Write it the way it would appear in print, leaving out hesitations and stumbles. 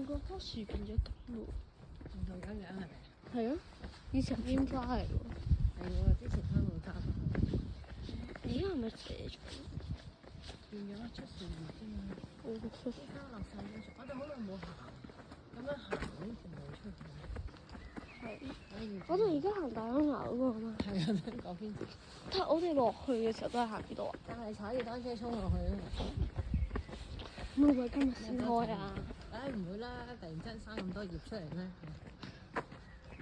個棵樹變咗咁喎。唔同樣樣係咪？係啊，以前櫻花嚟喎。係喎，之前開冇加翻去。而家係咪斜咗？變咗出樹葉啫嘛。我覺得依家落晒咗，我哋好耐冇行，咁樣行呢條路出去。係。我哋而家行大坑牙嗰個嘛。係啊，嗰邊。但係我哋落去嘅時候都係行呢度啊。但係踩住單車衝落去啊！會唔會今日先開啊？唉，唔會啦，突然間生咁多葉出嚟咩？